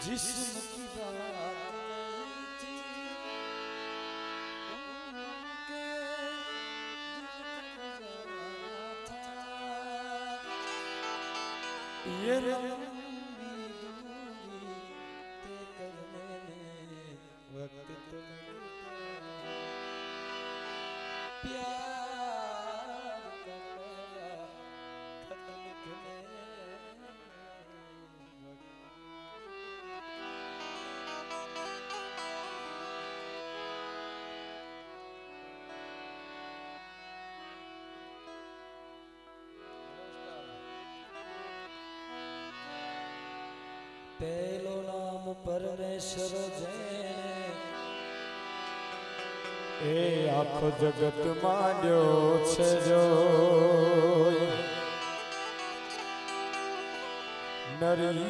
जिस्म की बात नहीं थी उनके दिल को जाना था ये लंबी दूरी तय करने में वक्त तो लगता प्यार का पहला खत लिखने પહેલો નામ પરમેશ્વર જેણે એ આખો જગત માંડ્યો છે જો નરી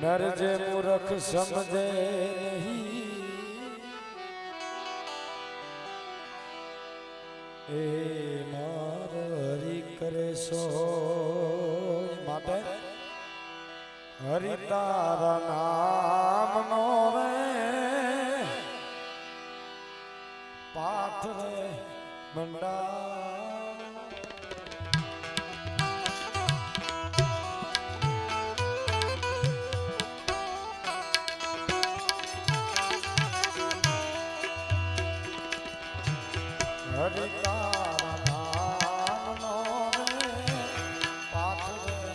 નર જે મૂર્ખ સમજે નહીં એ માર હરી કરે સો માટે હરિ તારા નામ નો રે પાઠ રે મંડા હરિ તારા નામ નો રે પાઠ રે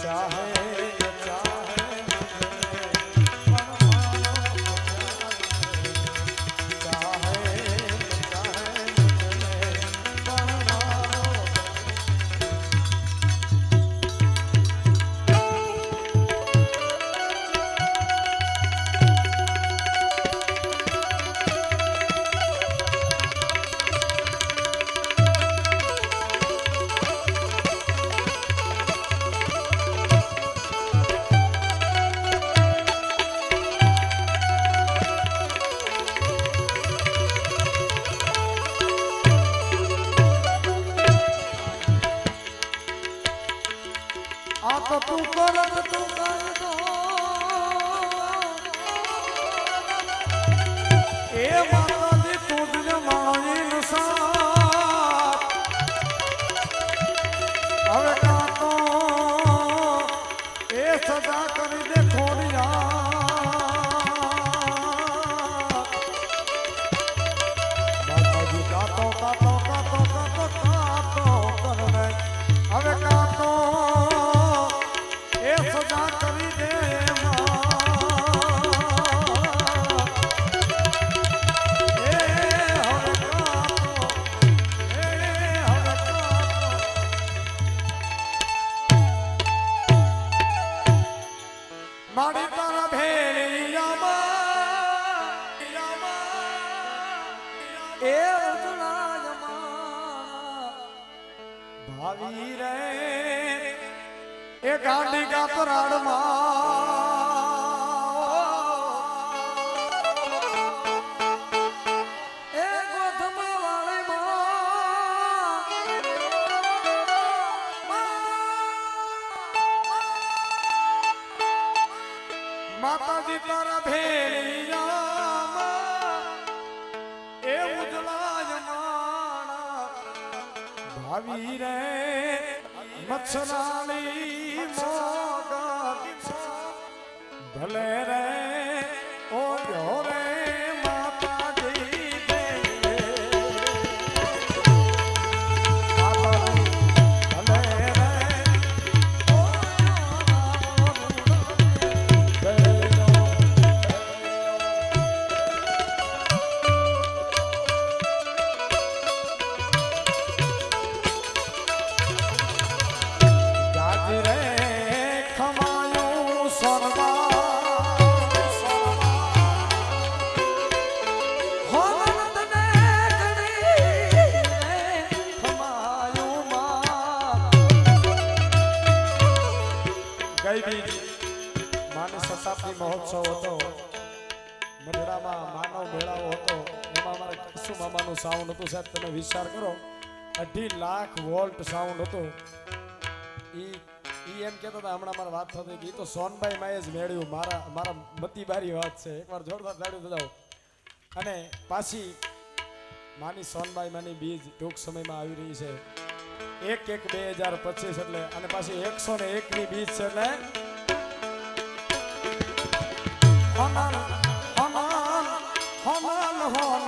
चाहे न चाहे तो तू करत तू कर दो ए माता दी तुझ माई इंसान હવે કા તો એ સદા કરી દે ખોડિયા બાબાજી કાતો કાતો કાતો કાતો કાતો કરને હવે કા તો સદા કરી દે મારી તારા ભેળિયામાં એ ભાવી રે એ ગાંડી કા પરાડમાં એ ગોઠમાં વાળીમાં માતાજી તારા ભેળિયામાં એ ઉજળા માણા ભાવી રે મચ્છરાણી ભલે રે ઓ રે માતાજી શતાબ્દી મહોત્સવ હતો મંડળામાં માનવ મેળાવો હતો એમાં અમારા કિશુ મામાનું સાઉન્ડ હતું સાહેબ તમે વિચાર કરો 2.5 લાખ વોલ્ટ સાઉન્ડ હતું ઈ એમ કહેતા હતા હમણાં મારી વાત થતી હતી તો સોનભાઈ માએ જ મેળવ્યું મારા મતીબારી વાત છે એકવાર જોરદાર તાળીઓ બજાવો અને પાછી માની સોનબાઈ માની બીજ ટૂંક સમયમાં આવી રહી છે 1/1/2025 એટલે અને પાછી 101 ની બીજ છે એટલે હનન હનન હનન હનન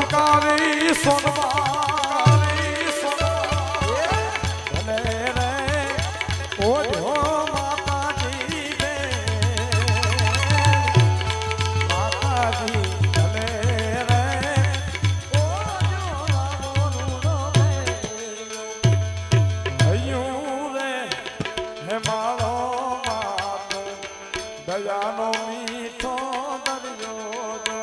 સુકારી સોનવારી ભલે રે ઓઢો માતાજી બે માતાજી ભલે રે ઓઢો હૈયું રે હે માળો માતો દયાનો મીઠો દરિયો જો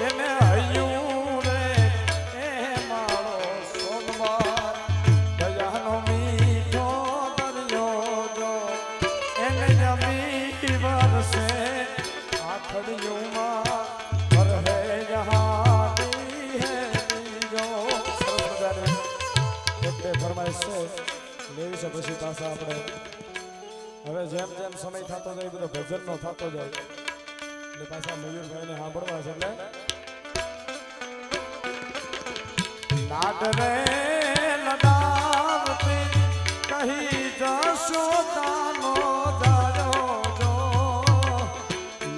એને હૈયું રે એ માળો સોમવાર દયાનો મીઠો દરિયો જો એને જમી વરસે આખડિયુંમાં ભરહે જહાની હે જો સરસ મજાની એક બે ફરમાઈશ છે લેવી છે પછી પાછા આપણે હવે જેમ જેમ સમય થતો જાય બધો ભજનનો થતો જાય એટલે પાછા મયુરભાઈને સાંભળવા છે એટલે લાડ રે લડાવતી કહી જશોદાનો જાયો જો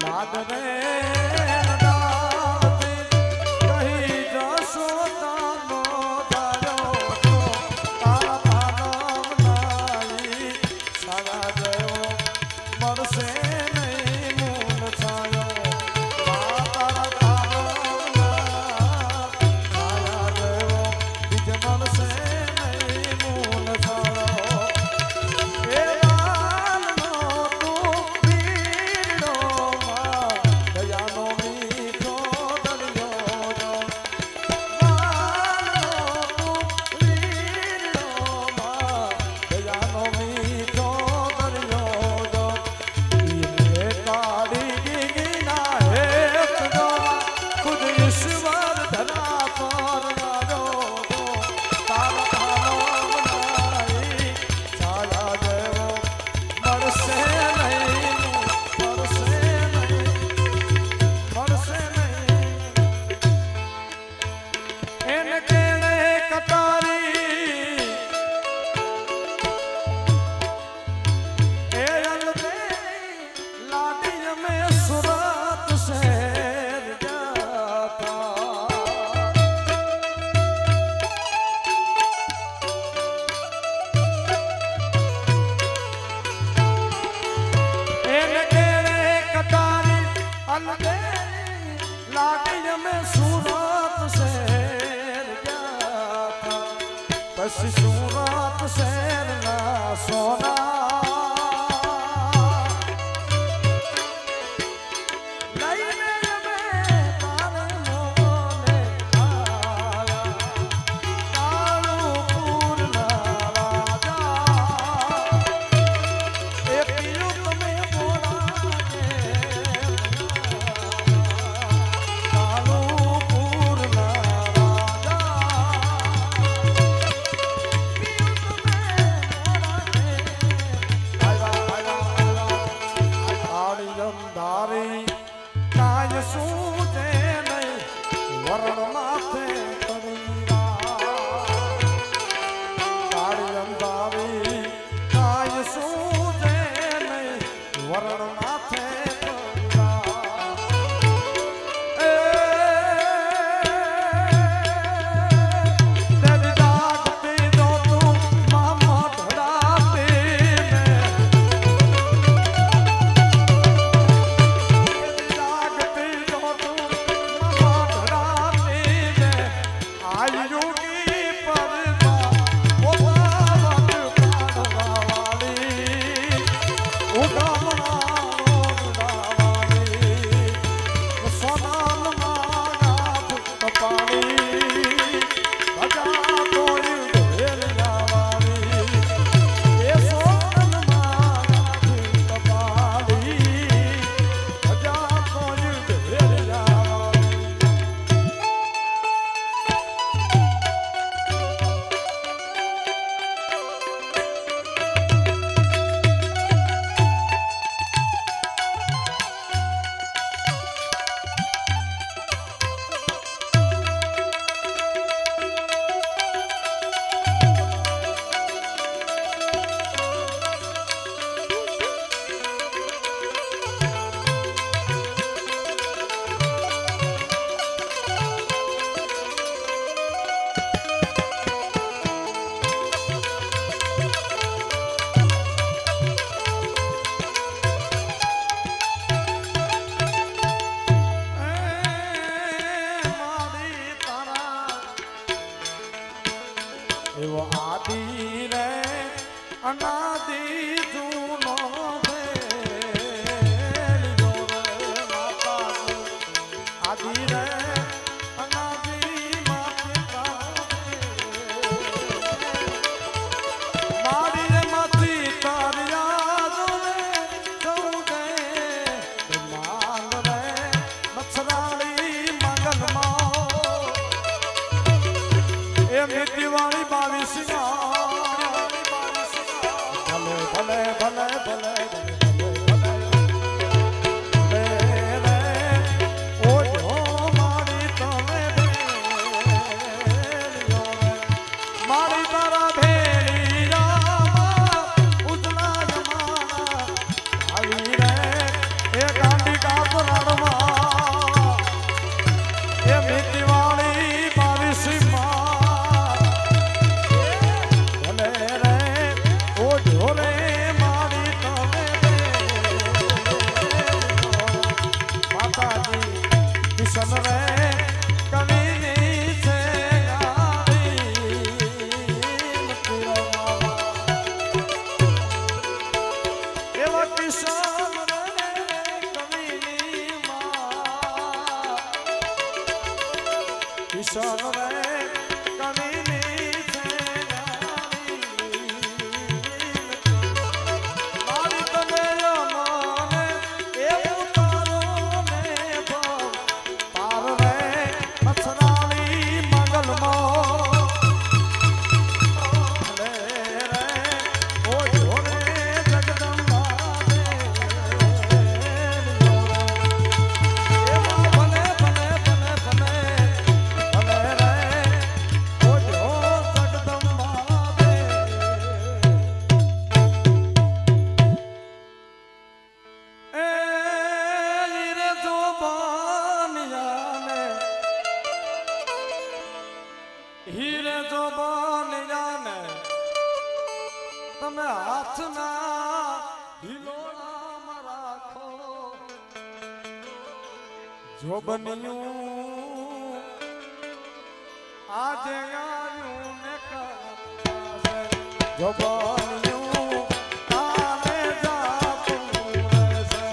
લાડ રે લડાવતી કહી જશોદાનો જાયો જો તારા પાનમ નાઈ સારા જેવો મળશે નહીં મૂન છાયો તારા પાનમ સારા જેવો બીજ મળશે નહીં મૂન છાયો એ વાલનો તું પીડો માં દયાનો મીઠો દરિયો જો વાલનો તું પીડો માં દયાનો મીઠો દરિયો જો ઈને કાળી ગીગીના હેત જો ખુદ ઈશ્વર ધરા પર નાજો જો તારા ભાનો નાઈ છાયા જેવો મળશે નહીં મળશે નહીં એને કેણે કટારી એ અલબેલી લાડી में સુરત શહેર જાતા એને કેણે કટારી અલબેલી લાડી में સુરત શહેર જાતા પછી સુરત શહેરના સોના લઈને અમે તારે મોને આયા કાળુપુરના રાજા એ પીયું તમે બોલાવે કાળુપુરના રાજા પીયું તમે બોલાવે ભલે ભલે ભલે ભલે હીરે જો બન જાને તમે હાથના હિલોળામાં રાખો જો બન્યું આજે આવ્યું ને કાશે જો બન્યું કાલે જાતું રહેશે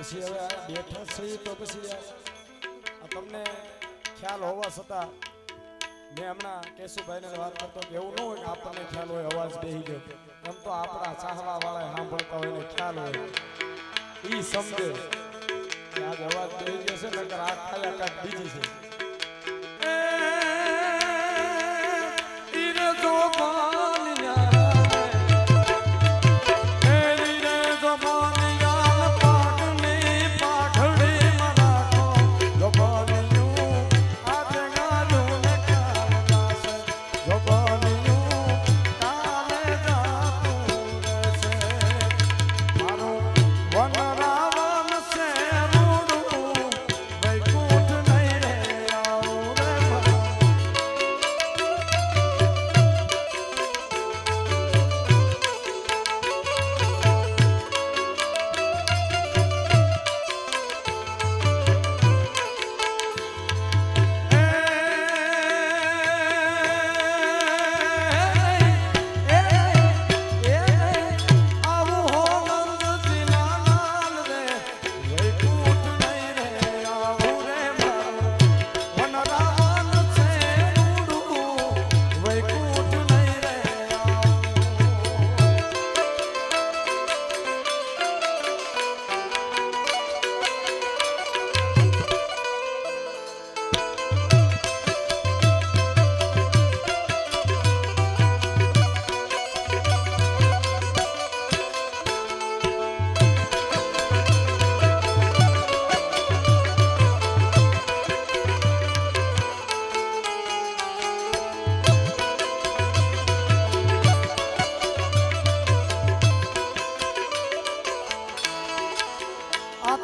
પછી હવે આ બેઠા છે તો પછી તમને ખ્યાલ હોવા છતાં મેં હમણાં કેશુભાઈને વાત કરતો કે એવું ન હોય કે આપણને ખ્યાલ હોય અવાજ બેહી ગયો એમ તો આપણા ચાહવા વાળા સાંભળતા હોય ને ખ્યાલ હોય ઈ સમજે કે આજ અવાજ બેહી ગયો છે નકર આ ખાયા કાંઈક બીજી છે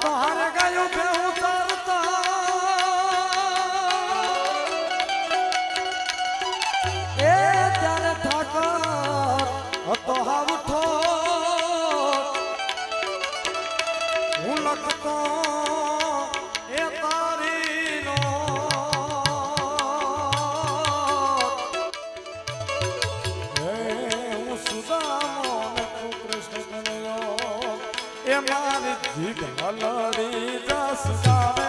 તો હારે ગાયો બે ઉતારતા એ ત્યારે ઠાકર હતો હાવ ઠોર હું લખતો એ તારીનો હું સુદામો ને તું કૃષ્ણ કનૈયો એ મારી જીભ હલડી જસ ગાવે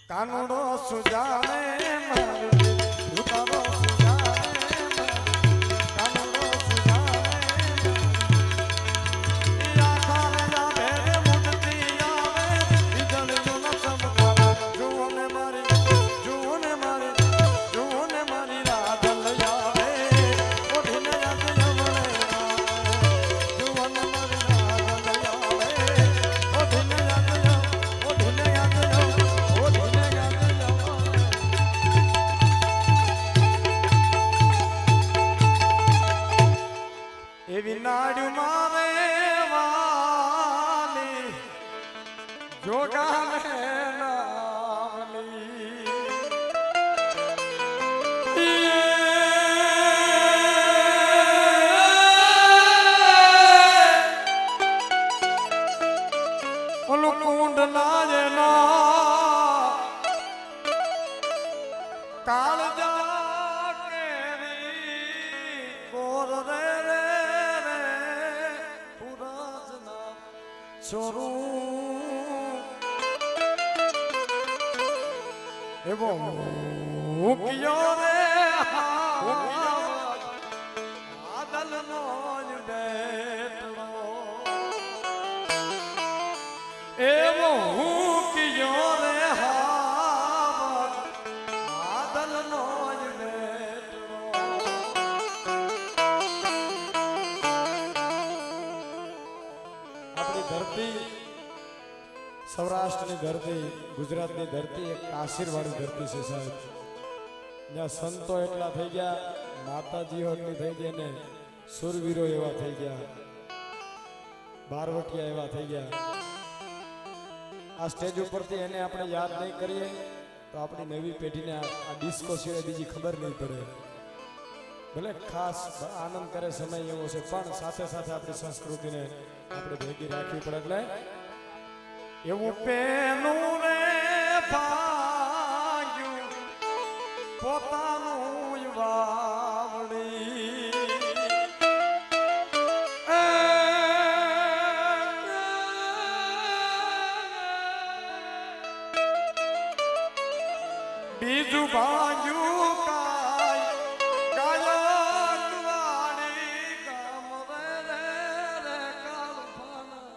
કાનુડો સુજાણે મારી ઉતારો સુજાણે કાનુડો સુજાણે આખાને જાવે રે મુદતી આવે ઈજળ જો ન સમકાવે જુઓને મારી રાધલ આવે ઓઢીને યાદ જમણે જુઓને મારી રાધલ આવે ઓઢીને યાદ ઓઢીને યાદ ઓઢીને યાદ ઓલું કુંડ ના કાળજા કેરી કોર રે રે રે પુરાજના છોરું એવો મુક્યો રે આદલનો જ બેટલો એવો મુક્યો રે આદલનો જ બેટલો આપણી ધરતી સૌરાષ્ટ્રની ધરતી ગુજરાતની ધરતી એક આશીર્વાદી ધરતી છે સાહેબ જ્યાં સંતો એટલા થઈ ગયા માતાજીઓ એટલી થઈ ગઈ ને સુરવીરો એવા થઈ ગયા બારવટિયા એવા થઈ ગયા આ સ્ટેજ ઉપરથી એને આપણે યાદ નહીં કરીએ તો આપણી નવી પેઢીને આ ડિસ્કો સિવાય બીજી ખબર નહીં પડે ભલે ખાસ આનંદ કરે સમય એવો છે પણ સાથે સાથે આપણી સંસ્કૃતિને આપણે ભેગી રાખવી પડે એટલે એવું પેનું રે ભાગ્યું પોતાનું વાવડી બીજું ભાગ્યું કાય ગાયક વાળી ગામ રે રે રે કાલફાના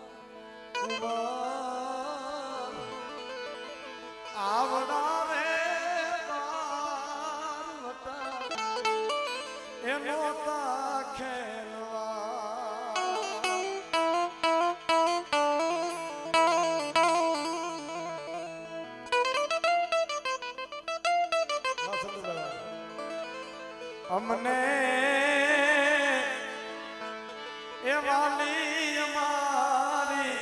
આવડા રે બારવટા એનો તા ખેલવા અમને એ વાલી અમારી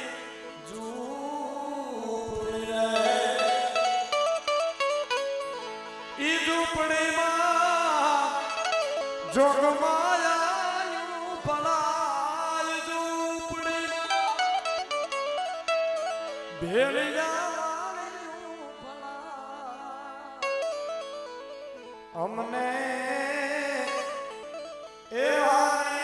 ઈ ઝૂંપડીમાં જોગમાયા ભલાય ઝૂંપડીમાં ભેળિયા અમને એ અમને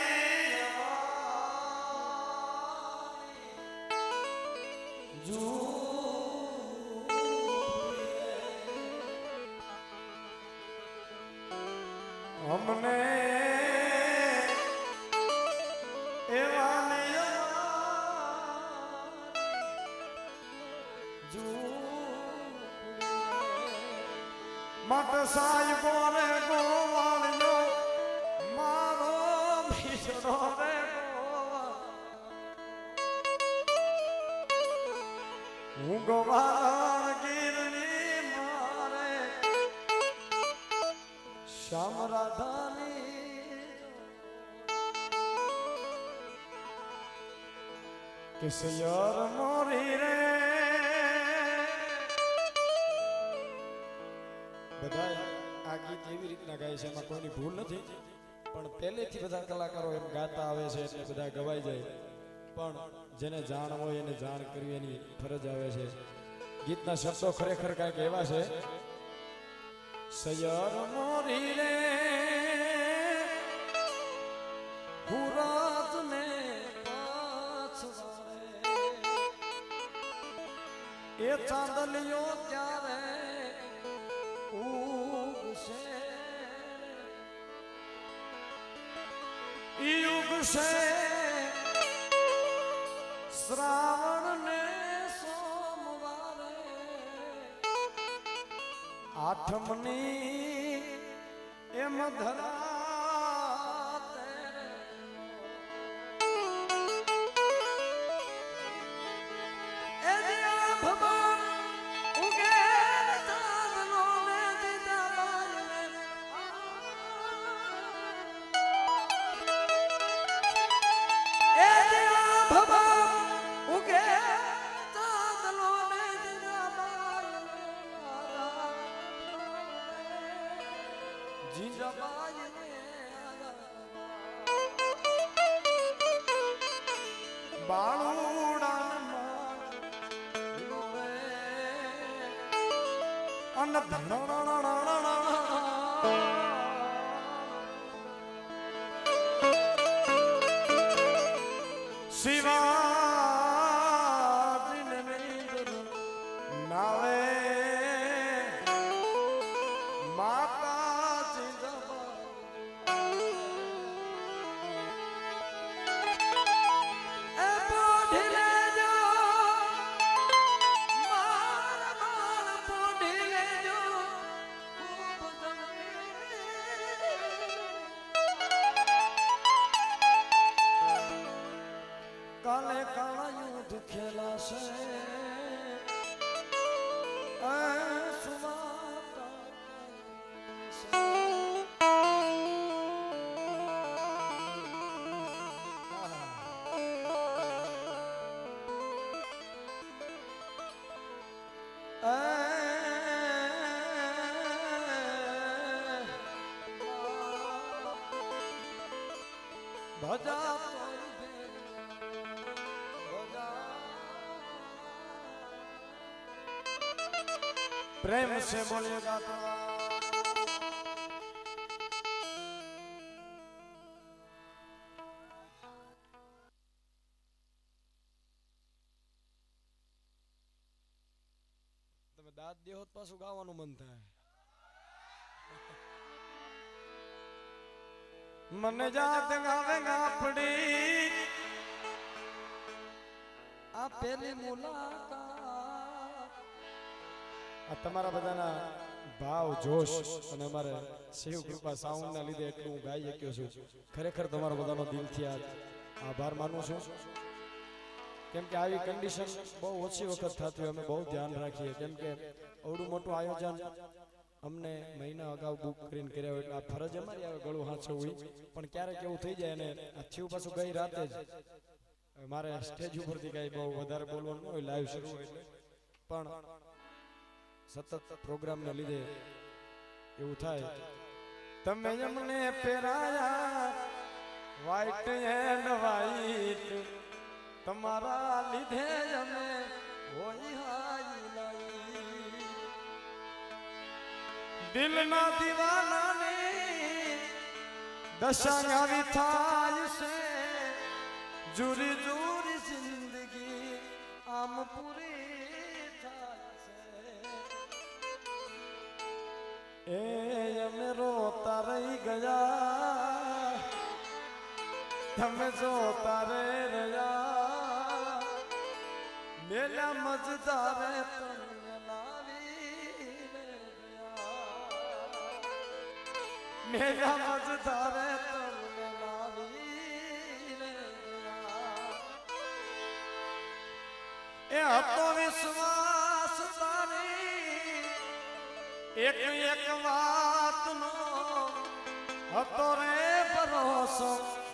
મત સાહેબો રે ગોવાળિયો મારો ભીષણો રે હું ગોવાળ ગીરની મારે શ્યામ રાધાની કિસયર મોરી રે બધા આ ગીત એવી રીતના ગાય છે એમાં કોઈની ભૂલ નથી પણ પહેલેથી બધા કલાકારો એમ ગાતા આવે છે એટલે બધા ગવાઈ જાય પણ જેને જાણ હોય એને જાણ કરવી એની ફરજ આવે છે ગીતના શબ્દો ખરેખર કાંઈક એવા છે સયર મોરી રે હુરાત ને પાછવારે એ ચાંદલિયો ત્યારે ઉગશે શ્રાવણ ને સોમવારે આઠમની એમ ધરા ભગવાન ઉગે ભગવાન ઉગે ચાંદલો ને જીજાબાઈ કાલે કાળા યુદ્ધ ખેલાશે ભજા प्रेम से बोलेगा तो તમે દાદ દેહો તો પાછું ગાવાનું મન થાય મને જાત ગાવે ગાફડી આ પેલી મુલાકાત આ તમારા બધાના ભાવ જોશ અને અમારે શિવ કૃપા સાઉન્ડ ના લીધે એટલું હું ગાઈ શક્યો છું ખરેખર તમારો બધાનો દિલથી આભાર માનું છું કેમ કે આવી કન્ડિશન બહુ ઓછી વખત થતી હોય અમે બહુ ધ્યાન રાખીએ કેમ કે આવડું મોટું આયોજન અમને મહિના અગાઉ બુક કરીને કર્યા હોય એટલે આ ફરજ અમારી આવે ગળું હાંચવું પણ ક્યારેક એવું થઈ જાય અને આ થયું પાછું ગઈ રાતે જ મારે સ્ટેજ ઉપરથી કઈ બહુ વધારે બોલવાનું હોય લાઈવ શરૂ હોય એટલે પણ સતત પ્રોગ્રામ ને લીધે એવું થાય તમે અમને પેરાયા વ્હાઈટ એન્ડ વ્હાઈટ તમારા લીધે અમે હોય હાઈ લાઈ દિલના દીવાનાને દશા આવી થાય છે જુરી જુરી જિંદગી આમ પૂરી થાય છે એ અમે રોતા રહી ગયા તમે જોતા રહ્યા મેલા મજદારે તમને લાવી મેલા મજદારે તમને લાવી એ હતો વિશ્વાસ તારી એક એક વાતનો હતો રે ભરોસો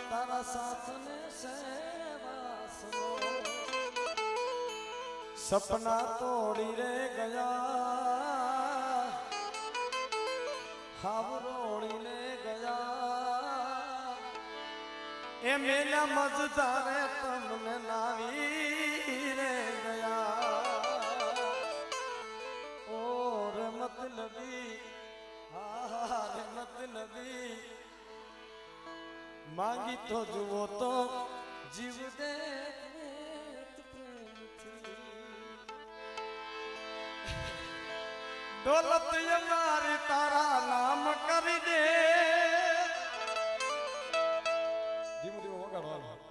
તારા સાથને સેવાસનો સપના તોડી રે ગયા હાવરોડી ને ગયા એ મેલા મજદારે તમને લાવી રે ગયા ઓ રે મતલબી હા રે મતલબી માંગી તો જુઓ તો જીવ દે દોલત અમારી તારા નામ કરી દે ધીમું ધીમું વગાડવાનું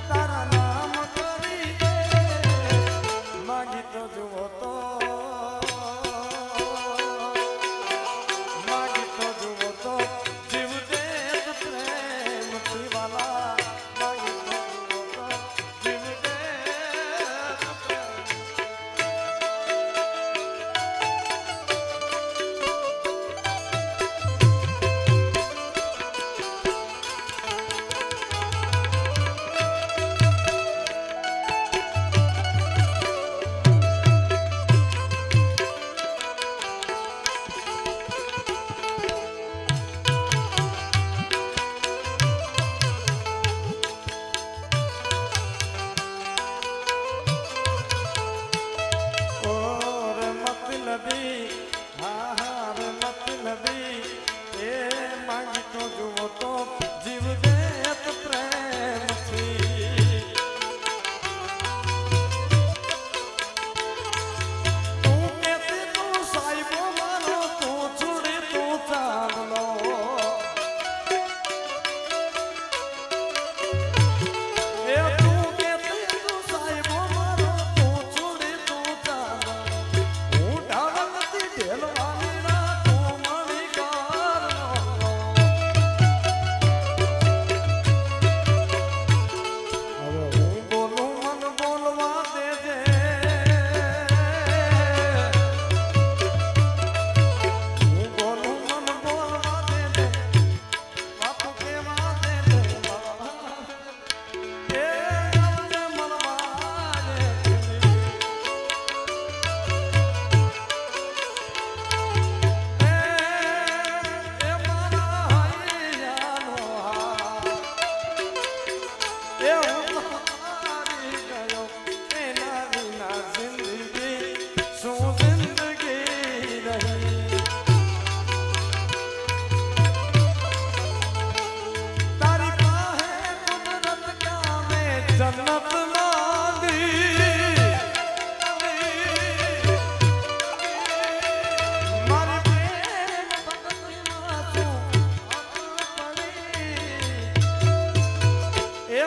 તારા નામ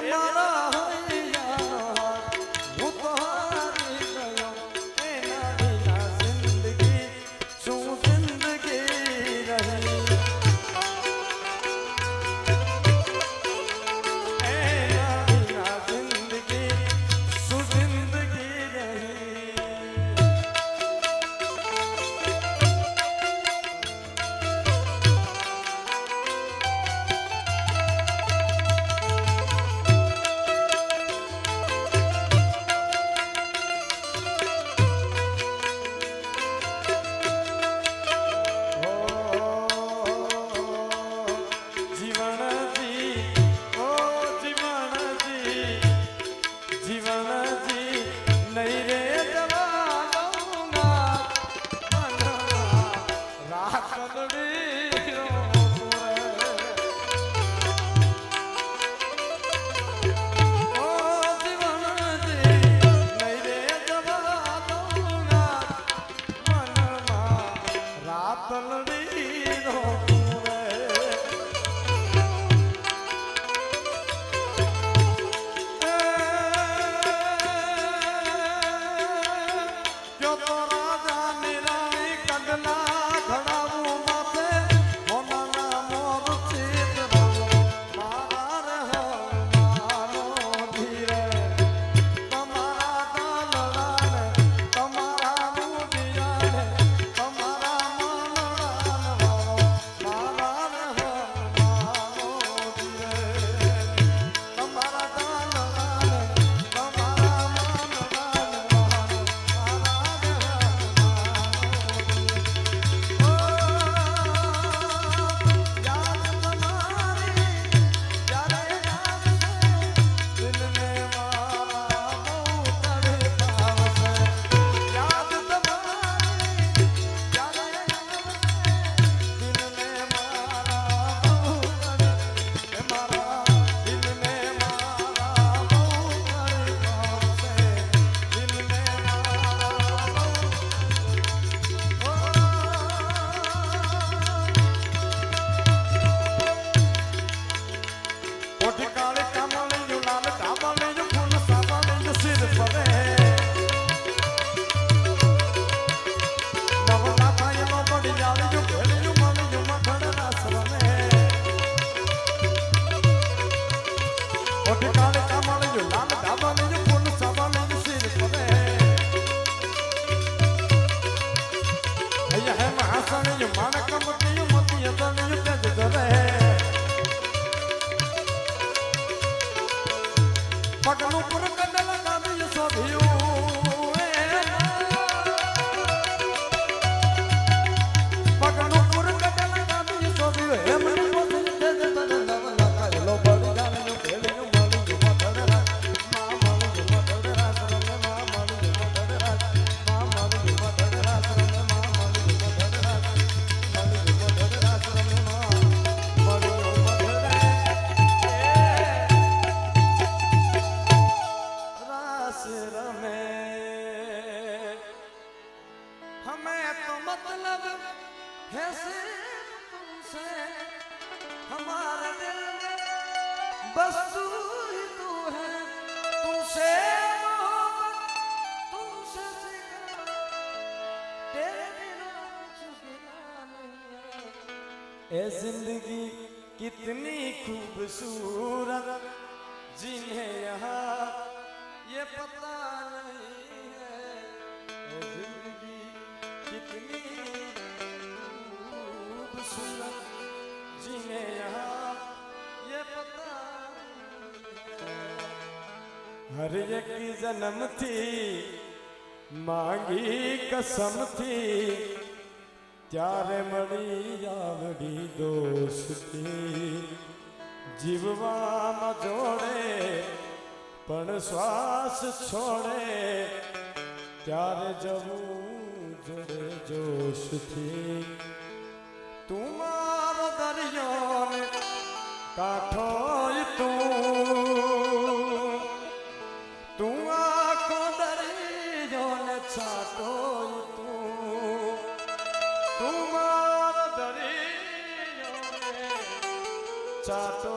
मारा हैया હું તો હારી ગયો એના વિના જિંદગી શું જિંદગી રહી એના વિના જિંદગી શું જિંદગી રહી પગલું પર કડલ ગાવી સોભ્યું પગલું પર કડલ ગાવી સોભ્યું હે મને પોતે દે તરલા કાયલો બળી જાણ્યો કેળ્યું માલું મતડરા મા માલું મતડરા સરને મા માલું મતડરા મા માલું મતડરા સરને મા માલું મતડરા માલું મતડરા સરને મા માલું रमे हमें तो मतलब है सिर्फ तुमसे हमारे दिल में बस तू ही तू है तुमसे मोहब्बत तुमसे सिखा तेरे बिना कुछ बिना नहीं है ए जिंदगी कितनी खूबसूरत जिन्हें यहाँ ये पता नहीं है जिंदगी कितनी खूबसूरत जिन्हें यहाँ ये पता हर एक जन्म थी मांगी कसम थी ત્યારે મળી આવડી દોસ્તી જીવવામાં જોડે પણ શ્વાસ છોડે ત્યારે જવું જોડે જોશથી તું મારો દરિયો ને કાંઠો તું આખો દરિયો ને છાંટો તું મારો દરિયો ને છાંટો